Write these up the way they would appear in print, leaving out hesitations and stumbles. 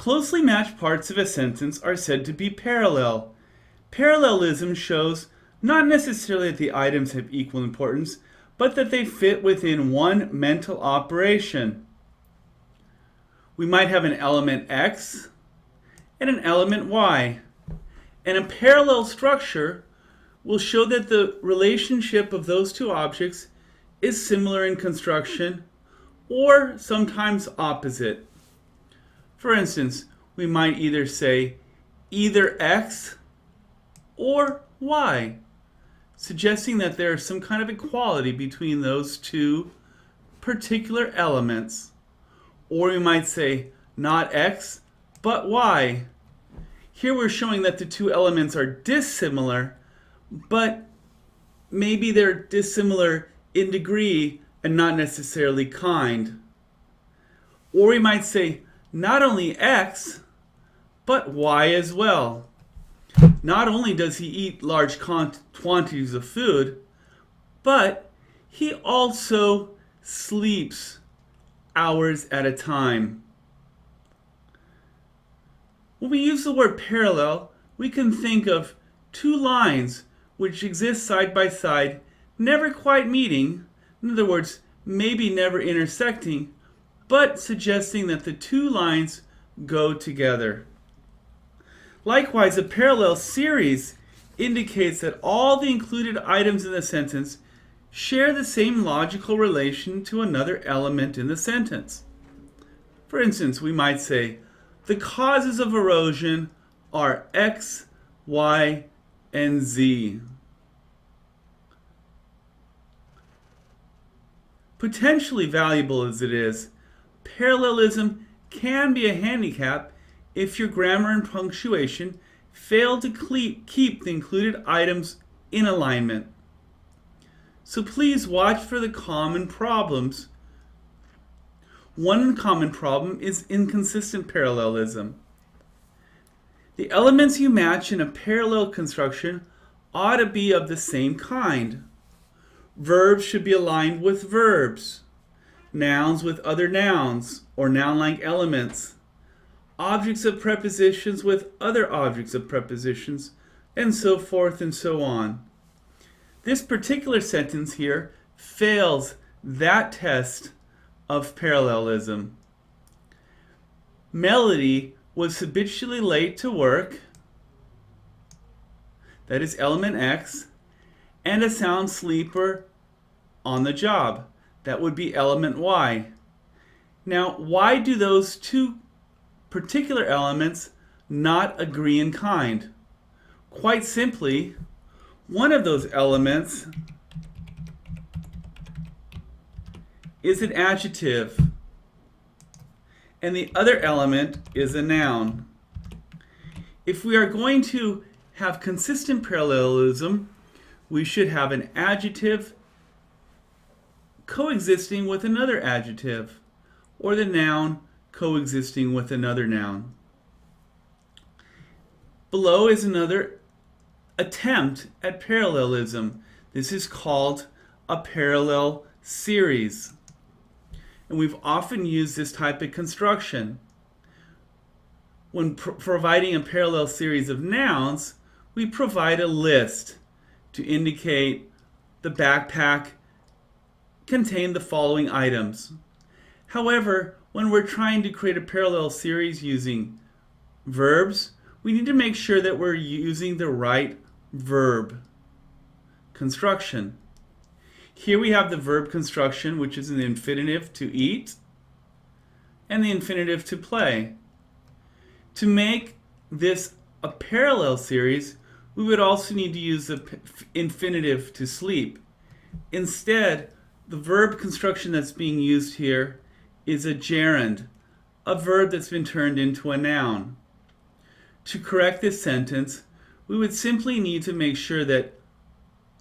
Closely matched parts of a sentence are said to be parallel. Parallelism shows not necessarily that the items have equal importance, but that they fit within one mental operation. We might have an element X and an element Y. And a parallel structure will show that the relationship of those two objects is similar in construction or sometimes opposite. For instance, we might either say either X or Y, suggesting that there is some kind of equality between those two particular elements. Or we might say not X, but Y. Here we're showing that the two elements are dissimilar, but maybe they're dissimilar in degree and not necessarily kind. Or we might say not only X, but Y as well. Not only does he eat large quantities of food, but he also sleeps hours at a time. When we use the word parallel, we can think of two lines which exist side by side, never quite meeting, in other words, maybe never intersecting, but suggesting that the two lines go together. Likewise, a parallel series indicates that all the included items in the sentence share the same logical relation to another element in the sentence. For instance, we might say, the causes of erosion are X, Y, and Z. Potentially valuable as it is, parallelism can be a handicap if your grammar and punctuation fail to keep the included items in alignment. So please watch for the common problems. One common problem is inconsistent parallelism. The elements you match in a parallel construction ought to be of the same kind. Verbs should be aligned with verbs, nouns with other nouns or noun-like elements, objects of prepositions with other objects of prepositions, and so forth and so on. This particular sentence here fails that test of parallelism. Melody was habitually late to work, that is element X, and a sound sleeper on the job, that would be element Y. Now, why do those two particular elements not agree in kind? Quite simply, one of those elements is an adjective, and the other element is a noun. If we are going to have consistent parallelism, we should have an adjective coexisting with another adjective, or the noun coexisting with another noun. Below is another attempt at parallelism. This is called a parallel series. And we've often used this type of construction. When providing a parallel series of nouns, we provide a list to indicate the backpack contained the following items. However, when we're trying to create a parallel series using verbs, we need to make sure that we're using the right verb construction. Here we have the verb construction, which is an infinitive to eat and the infinitive to play. To make this a parallel series, we would also need to use the infinitive to sleep. Instead, the verb construction that's being used here is a gerund, a verb that's been turned into a noun. To correct this sentence, we would simply need to make sure that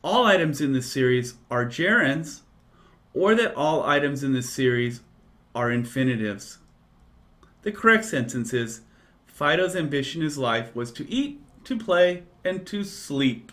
all items in this series are gerunds, or that all items in this series are infinitives. The correct sentence is, Fido's ambition in his life was to eat, to play, and to sleep.